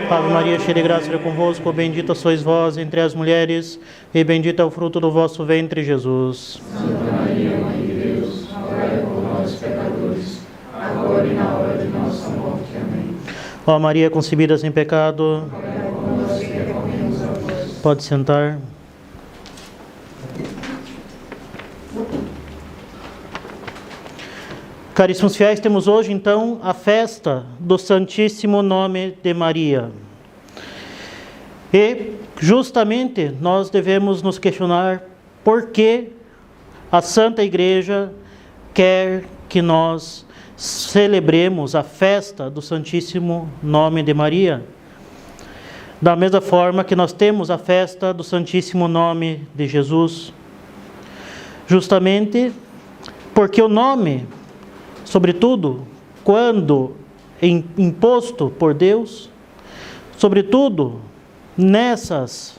Ave Maria, cheia de graça, Ele é convosco, bendita sois vós entre as mulheres, e bendito é o fruto do vosso ventre, Jesus. Santa Maria, Mãe de Deus, rogai por nós, pecadores, agora e na hora de nossa morte. Amém. Ó Maria, concebida sem pecado, Rogai por nós que recorremos a vós. pode sentar. Caríssimos fiéis, temos hoje então a festa do Santíssimo Nome de Maria. E justamente nós devemos nos questionar por que a Santa Igreja quer que nós celebremos a festa do Santíssimo Nome de Maria. Da mesma forma que nós temos a festa do Santíssimo Nome de Jesus. Justamente porque o nome, sobretudo quando imposto por Deus, sobretudo nessas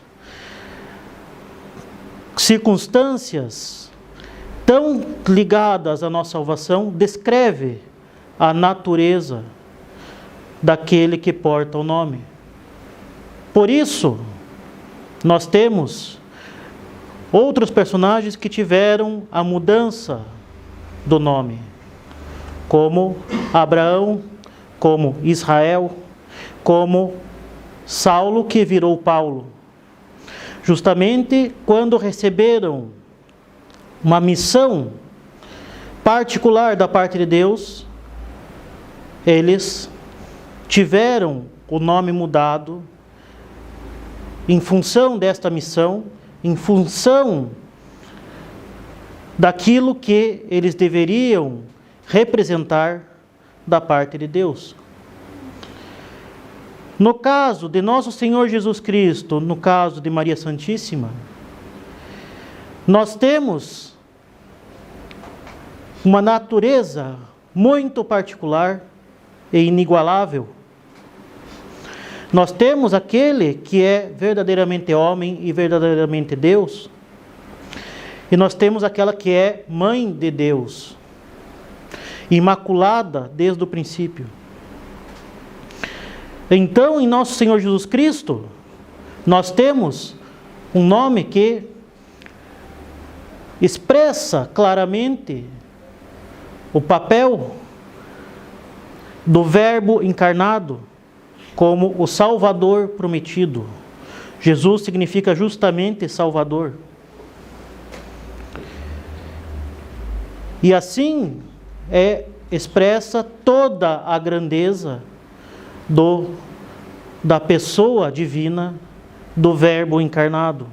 circunstâncias tão ligadas à nossa salvação, descreve a natureza daquele que porta o nome. Por isso, nós temos outros personagens que tiveram a mudança do nome, como Abraão, como Israel, como Saulo, que virou Paulo. Justamente quando receberam uma missão particular da parte de Deus, eles tiveram o nome mudado em função desta missão, em função daquilo que eles deveriam representar da parte de Deus. No caso de nosso Senhor Jesus Cristo, no caso de Maria Santíssima, nós temos uma natureza muito particular e inigualável. Nós temos aquele que é verdadeiramente homem e verdadeiramente Deus, e nós temos aquela que é mãe de Deus, imaculada desde o princípio. Então, em nosso Senhor Jesus Cristo, nós temos um nome que expressa claramente o papel do Verbo encarnado como o Salvador prometido. Jesus significa justamente Salvador. E assim expressa toda a grandeza da pessoa divina, do Verbo encarnado.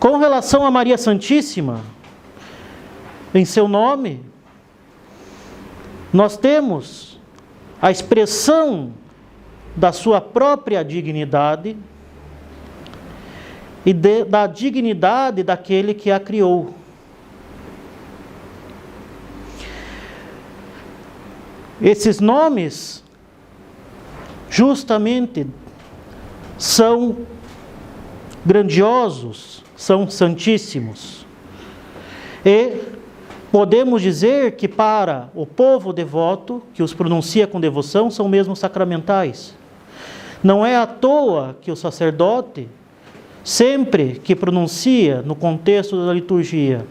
Com relação a Maria Santíssima, em seu nome, nós temos a expressão da sua própria dignidade e da dignidade daquele que a criou. Esses nomes justamente são grandiosos, são santíssimos. E podemos dizer que para o povo devoto, que os pronuncia com devoção, são mesmo sacramentais. Não é à toa que o sacerdote, sempre que pronuncia no contexto da liturgia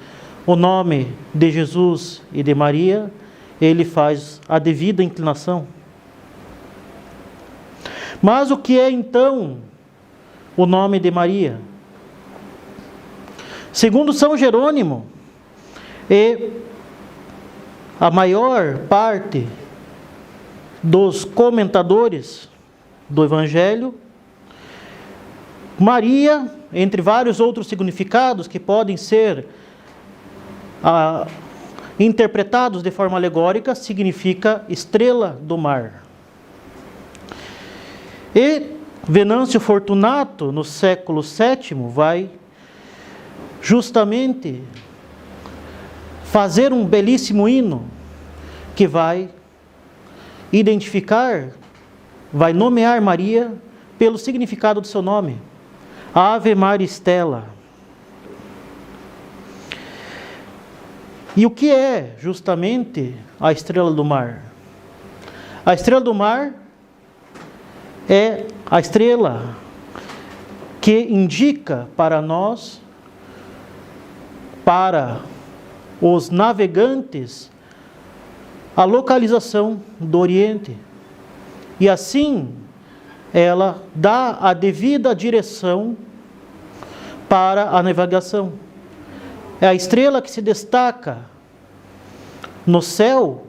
o nome de Jesus e de Maria, ele faz a devida inclinação. Mas o que é então o nome de Maria? Segundo São Jerônimo, e a maior parte dos comentadores do Evangelho, Maria, entre vários outros significados que podem ser interpretados de forma alegórica, significa estrela do mar. E Venâncio Fortunato, no século VII, vai justamente fazer um belíssimo hino que vai identificar, vai nomear Maria pelo significado do seu nome, Ave Maria Stella. E o que é justamente a estrela do mar? A estrela do mar é a estrela que indica para nós, para os navegantes, a localização do Oriente. E assim, ela dá a devida direção para a navegação. É a estrela que se destaca no céu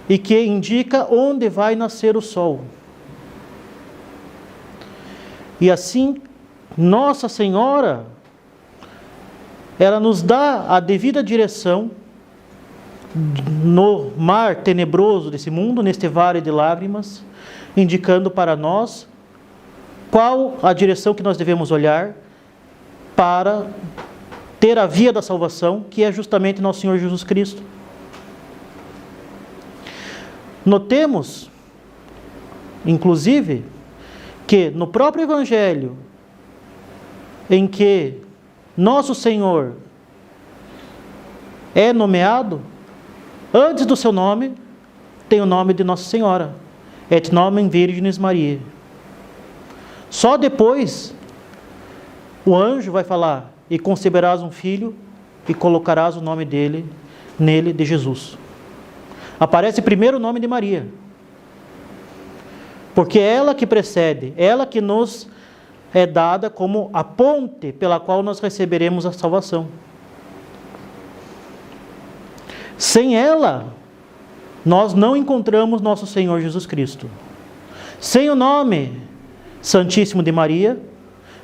e que indica onde vai nascer o sol. E assim, Nossa Senhora, ela nos dá a devida direção no mar tenebroso desse mundo, neste vale de lágrimas, indicando para nós qual a direção que nós devemos olhar para ter a via da salvação, que é justamente nosso Senhor Jesus Cristo. Notemos, inclusive, que no próprio Evangelho, em que nosso Senhor é nomeado, antes do seu nome, tem o nome de Nossa Senhora, et nomen Virginis Mariae. Só depois, o anjo vai falar, e conceberás um filho, e colocarás o nome nele de Jesus. Aparece primeiro o nome de Maria, porque é ela que precede, ela que nos é dada como a ponte pela qual nós receberemos a salvação. Sem ela, nós não encontramos nosso Senhor Jesus Cristo. Sem o nome Santíssimo de Maria,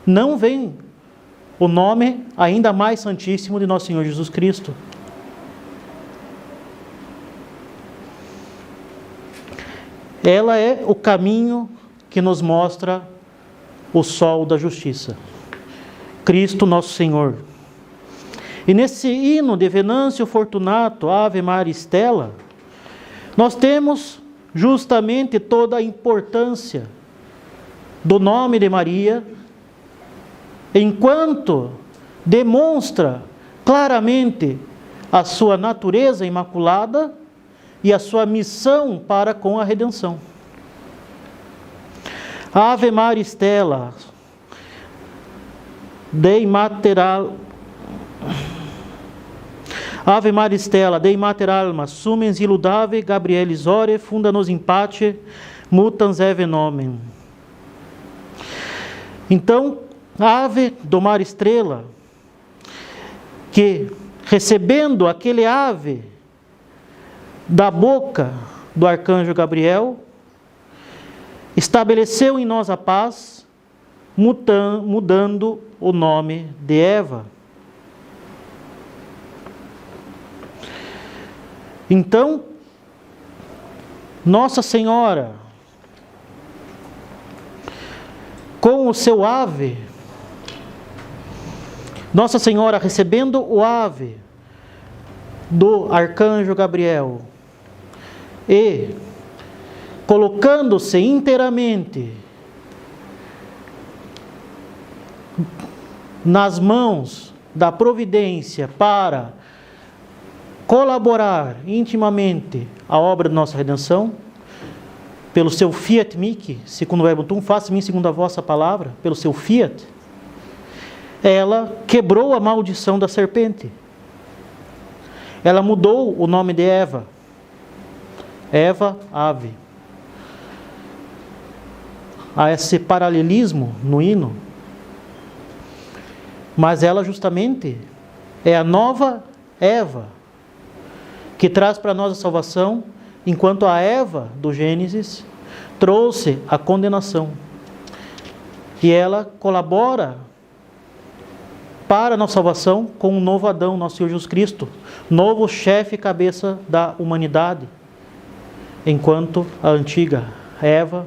não vem o nome ainda mais santíssimo de nosso Senhor Jesus Cristo. Ela é o caminho que nos mostra o sol da justiça, Cristo nosso Senhor. E nesse hino de Venâncio Fortunato, Ave Maria Stella, nós temos justamente toda a importância do nome de Maria, enquanto demonstra claramente a sua natureza imaculada e a sua missão para com a redenção. Ave Maria Stella, Dei Mater Ave Maria Stella, Dei Mater Alma, Sumens Iludave, Gabrielis Ore, Funda nos in pace, Mutans Eve Nomen. Então, Ave do Mar Estrela, que recebendo aquele ave da boca do arcanjo Gabriel, estabeleceu em nós a paz, mudando o nome de Eva. Então, Nossa Senhora, com o seu ave, Nossa Senhora recebendo o ave do arcanjo Gabriel e colocando-se inteiramente nas mãos da providência para colaborar intimamente a obra de nossa redenção, pelo seu fiat mihi, segundo o verbo tum, faça em mim segundo a vossa palavra, pelo seu fiat, ela quebrou a maldição da serpente. Ela mudou o nome de Eva. Eva, ave. Há esse paralelismo no hino. Mas ela justamente é a nova Eva, que traz para nós a salvação, enquanto a Eva do Gênesis trouxe a condenação. E ela colabora para a nossa salvação com um novo Adão, nosso Senhor Jesus Cristo, novo chefe e cabeça da humanidade, enquanto a antiga Eva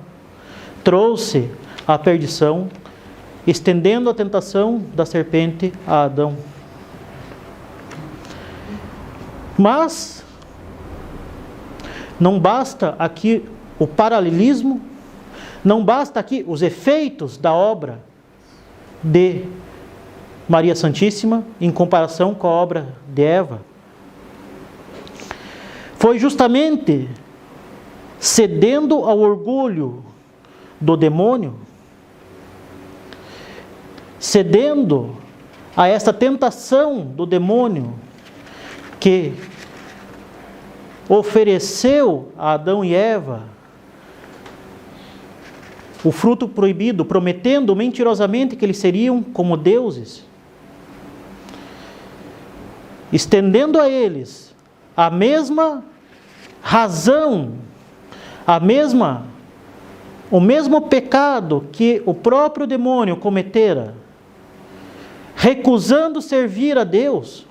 trouxe a perdição, estendendo a tentação da serpente a Adão. Mas não basta aqui o paralelismo, não basta aqui os efeitos da obra de Maria Santíssima em comparação com a obra de Eva. Foi justamente cedendo ao orgulho do demônio, cedendo a esta tentação do demônio que ofereceu a Adão e Eva o fruto proibido, prometendo mentirosamente que eles seriam como deuses, estendendo a eles a mesma razão, o mesmo pecado que o próprio demônio cometera, recusando servir a Deus,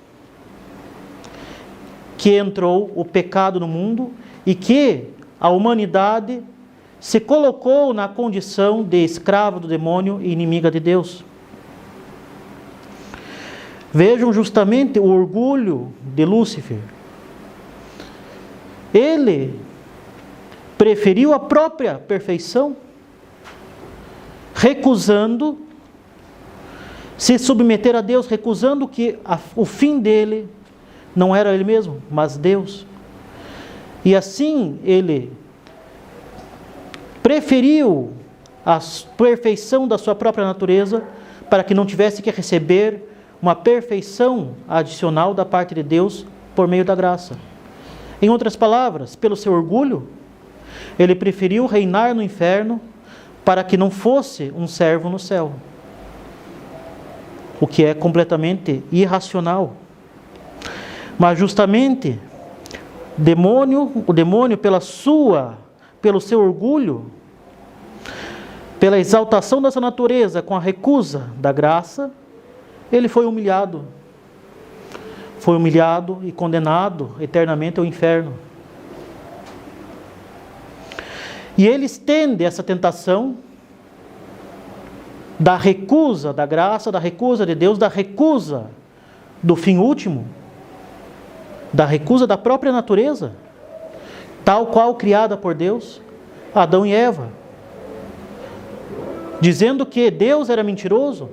que entrou o pecado no mundo e que a humanidade se colocou na condição de escravo do demônio e inimiga de Deus. Vejam justamente o orgulho de Lúcifer. Ele preferiu a própria perfeição, recusando se submeter a Deus, recusando que o fim dele não era ele mesmo, mas Deus. E assim ele preferiu a perfeição da sua própria natureza para que não tivesse que receber uma perfeição adicional da parte de Deus por meio da graça. Em outras palavras, pelo seu orgulho, ele preferiu reinar no inferno para que não fosse um servo no céu, o que é completamente irracional. Mas justamente o demônio pelo seu orgulho, pela exaltação dessa natureza com a recusa da graça, ele foi humilhado e condenado eternamente ao inferno. E ele estende essa tentação da recusa da graça, da recusa de Deus, da recusa do fim último, da recusa da própria natureza, tal qual criada por Deus, Adão e Eva, dizendo que Deus era mentiroso,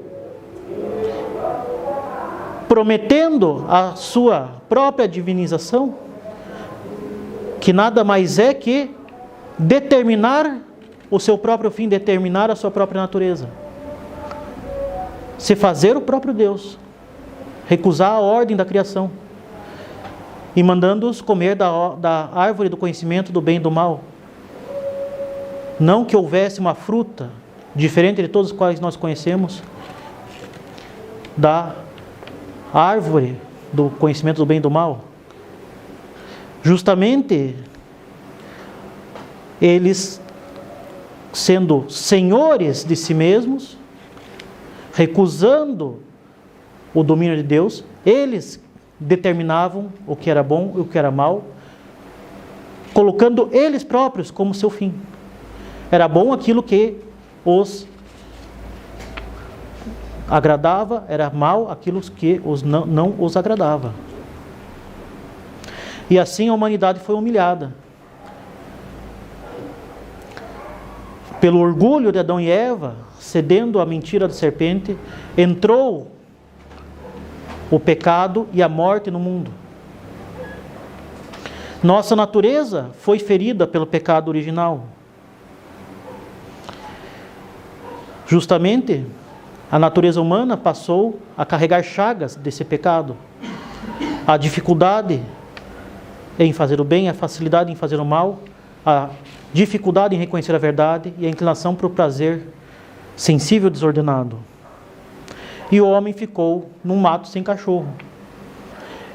prometendo a sua própria divinização, que nada mais é que determinar o seu próprio fim, determinar a sua própria natureza, se fazer o próprio Deus, recusar a ordem da criação e mandando-os comer da árvore do conhecimento do bem e do mal. Não que houvesse uma fruta diferente de todos os quais nós conhecemos, da árvore do conhecimento do bem e do mal. Justamente eles, sendo senhores de si mesmos, recusando o domínio de Deus, eles determinavam o que era bom e o que era mal, colocando eles próprios como seu fim. Era bom aquilo que os agradava, era mal aquilo que não os agradava. E assim a humanidade foi humilhada. Pelo orgulho de Adão e Eva, cedendo à mentira da serpente, entrou o pecado e a morte no mundo. Nossa natureza foi ferida pelo pecado original. Justamente, a natureza humana passou a carregar chagas desse pecado. A dificuldade em fazer o bem, a facilidade em fazer o mal, a dificuldade em reconhecer a verdade e a inclinação para o prazer sensível e desordenado. E o homem ficou num mato sem cachorro.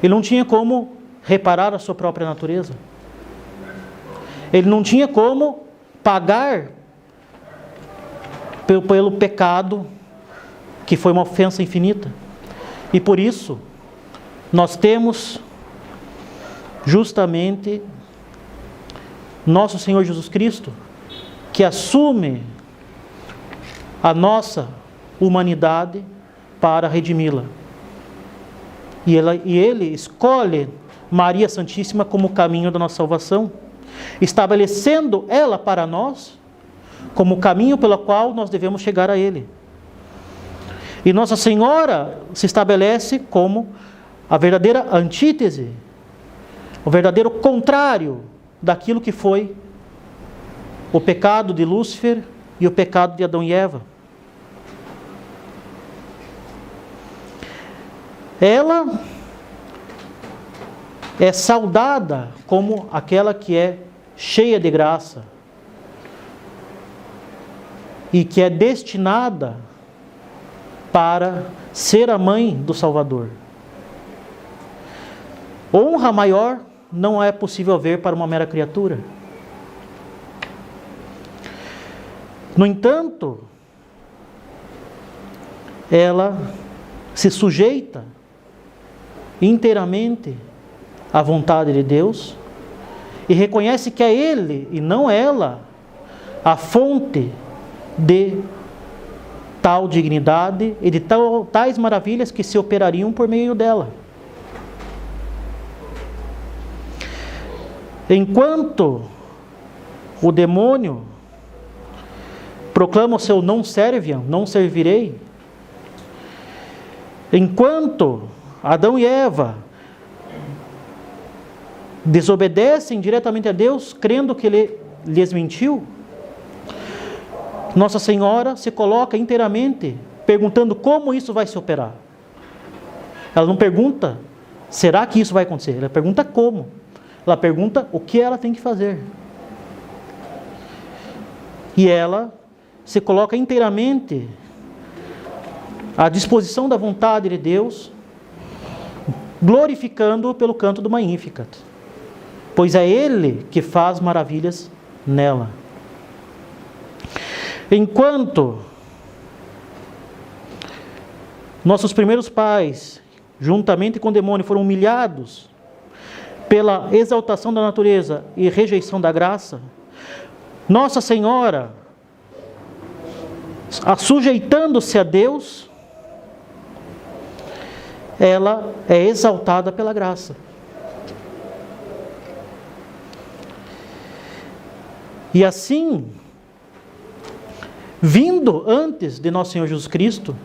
Ele não tinha como reparar a sua própria natureza. Ele não tinha como pagar pelo pecado, que foi uma ofensa infinita. E por isso, nós temos justamente nosso Senhor Jesus Cristo, que assume a nossa humanidade para redimi-la. E ele escolhe Maria Santíssima como caminho da nossa salvação, estabelecendo ela para nós como o caminho pelo qual nós devemos chegar a Ele. E Nossa Senhora se estabelece como a verdadeira antítese, o verdadeiro contrário daquilo que foi o pecado de Lúcifer e o pecado de Adão e Eva. Ela é saudada como aquela que é cheia de graça e que é destinada para ser a mãe do Salvador. Honra maior não é possível ver para uma mera criatura. No entanto, ela se sujeita inteiramente à vontade de Deus e reconhece que é Ele e não ela a fonte de tal dignidade e de tais maravilhas que se operariam por meio dela. Enquanto o demônio proclama o seu não serviam, não servirei, enquanto Adão e Eva desobedecem diretamente a Deus, crendo que Ele lhes mentiu, Nossa Senhora se coloca inteiramente perguntando como isso vai se operar. Ela não pergunta, será que isso vai acontecer? Ela pergunta como. Ela pergunta o que ela tem que fazer. E ela se coloca inteiramente à disposição da vontade de Deus, glorificando-o pelo canto do Magnificat, pois é Ele que faz maravilhas nela. Enquanto nossos primeiros pais, juntamente com o demônio, foram humilhados pela exaltação da natureza e rejeição da graça, Nossa Senhora, sujeitando-se a Deus, ela é exaltada pela graça. E assim, vindo antes de nosso Senhor Jesus Cristo,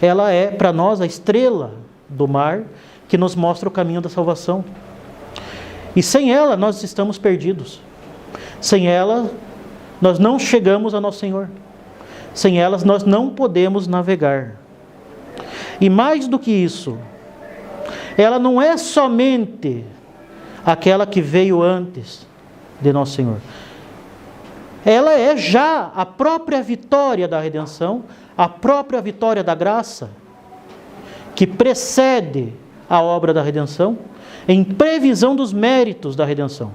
ela é para nós a estrela do mar que nos mostra o caminho da salvação. E sem ela nós estamos perdidos. Sem ela nós não chegamos a nosso Senhor. Sem elas nós não podemos navegar. E mais do que isso, ela não é somente aquela que veio antes de nosso Senhor. Ela é já a própria vitória da redenção, a própria vitória da graça, que precede a obra da redenção, em previsão dos méritos da redenção,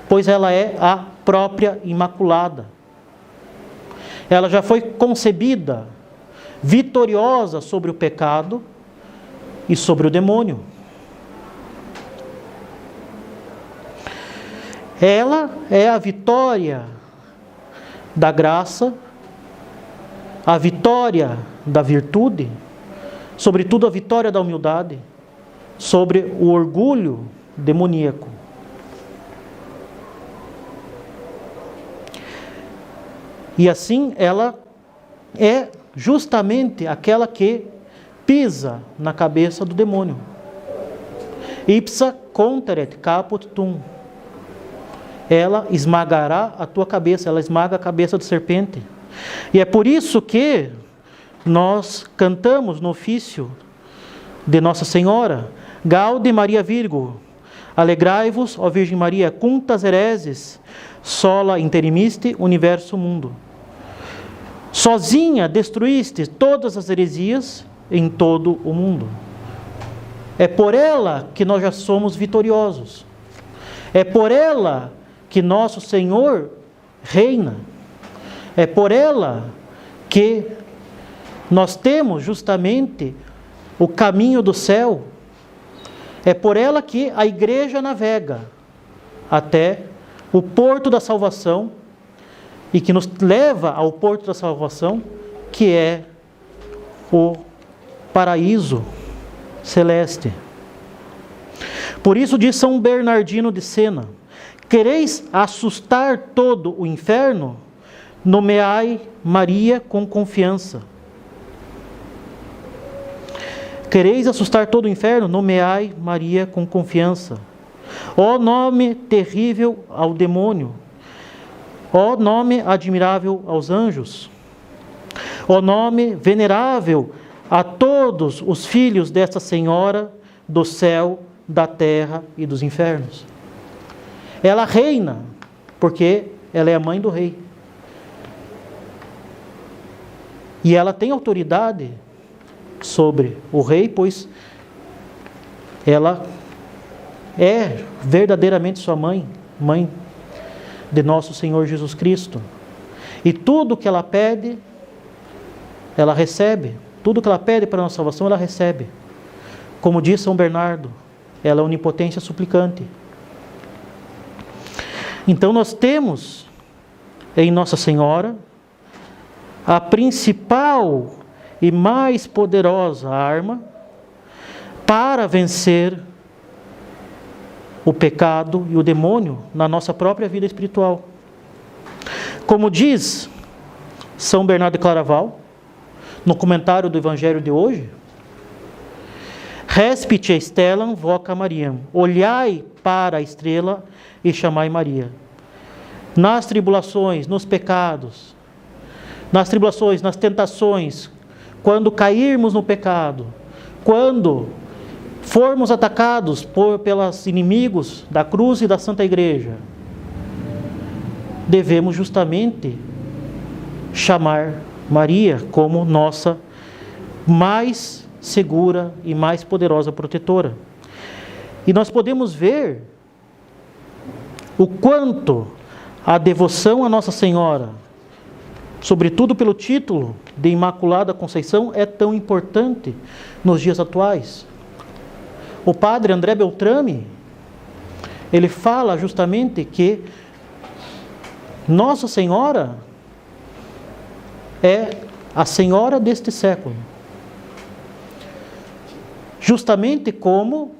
pois ela é a própria Imaculada. Ela já foi concebida vitoriosa sobre o pecado e sobre o demônio. Ela é a vitória da graça, a vitória da virtude, sobretudo a vitória da humildade, sobre o orgulho demoníaco. E assim ela é justamente aquela que pisa na cabeça do demônio. Ipsa conteret caput tum. Ela esmagará a tua cabeça, ela esmaga a cabeça do serpente. E é por isso que nós cantamos no ofício de Nossa Senhora, Gaude Maria Virgo, alegrai-vos, ó Virgem Maria, cuntas hereses, sola interimiste universo mundo. Sozinha destruíste todas as heresias em todo o mundo. É por ela que nós já somos vitoriosos. É por ela que nosso Senhor reina. É por ela que nós temos justamente o caminho do céu. É por ela que a igreja navega até o porto da salvação e que nos leva ao porto da salvação, que é o paraíso celeste. Por isso diz São Bernardino de Sena: quereis assustar todo o inferno? Nomeai Maria com confiança. Quereis assustar todo o inferno? Nomeai Maria com confiança. Ó nome terrível ao demônio, Ó nome admirável aos anjos, ó nome venerável a todos os filhos desta Senhora do céu, da terra e dos infernos. Ela reina, porque ela é a mãe do rei. E ela tem autoridade sobre o rei, pois ela é verdadeiramente sua mãe, mãe de nosso Senhor Jesus Cristo. E tudo que ela pede, ela recebe. Tudo que ela pede para a nossa salvação, ela recebe. Como diz São Bernardo, ela é onipotência suplicante. Então nós temos em Nossa Senhora a principal e mais poderosa arma para vencer o pecado e o demônio na nossa própria vida espiritual. Como diz São Bernardo de Claraval, no comentário do Evangelho de hoje, Respite stellam voca Mariam, olhai para a estrela e chamai Maria. Nas tribulações, nos pecados, nas tribulações, nas tentações, quando cairmos no pecado, quando formos atacados pelos inimigos da cruz e da Santa Igreja, devemos justamente chamar Maria como nossa mais segura e mais poderosa protetora. E nós podemos ver o quanto a devoção a Nossa Senhora, sobretudo pelo título de Imaculada Conceição, é tão importante nos dias atuais. O padre André Beltrame, ele fala justamente que Nossa Senhora é a Senhora deste século. Justamente como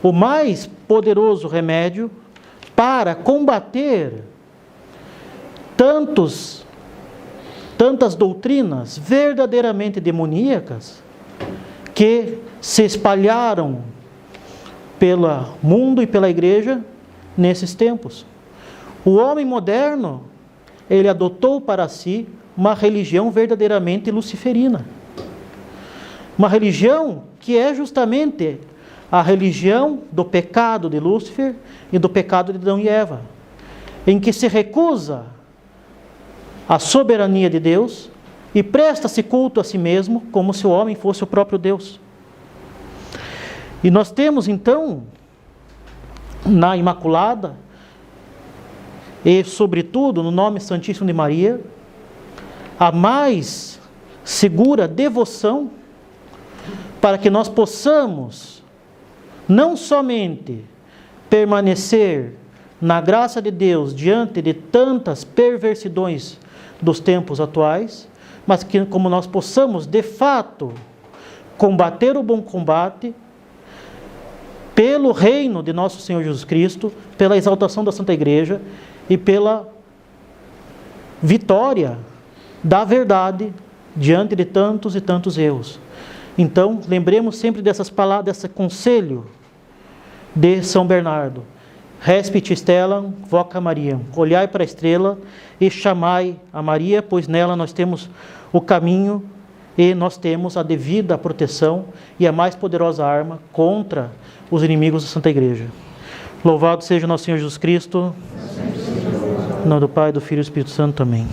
o mais poderoso remédio para combater tantas doutrinas verdadeiramente demoníacas que se espalharam pelo mundo e pela igreja nesses tempos. O homem moderno, ele adotou para si uma religião verdadeiramente luciferina. Uma religião que é justamente a religião do pecado de Lúcifer e do pecado de Adão e Eva, em que se recusa a soberania de Deus e presta-se culto a si mesmo, como se o homem fosse o próprio Deus. E nós temos então, na Imaculada, e sobretudo no nome Santíssimo de Maria, a mais segura devoção para que nós possamos não somente permanecer na graça de Deus diante de tantas perversidões dos tempos atuais, mas que como nós possamos de fato combater o bom combate pelo reino de nosso Senhor Jesus Cristo, pela exaltação da Santa Igreja e pela vitória da verdade diante de tantos e tantos erros. Então, lembremos sempre dessas palavras, desse conselho de São Bernardo. Respite stellam voca Mariam, olhai para a estrela e chamai a Maria, pois nela nós temos o caminho e nós temos a devida proteção e a mais poderosa arma contra os inimigos da Santa Igreja. Louvado seja nosso Senhor Jesus Cristo. Em nome do Pai, do Filho e do Espírito Santo. Amém.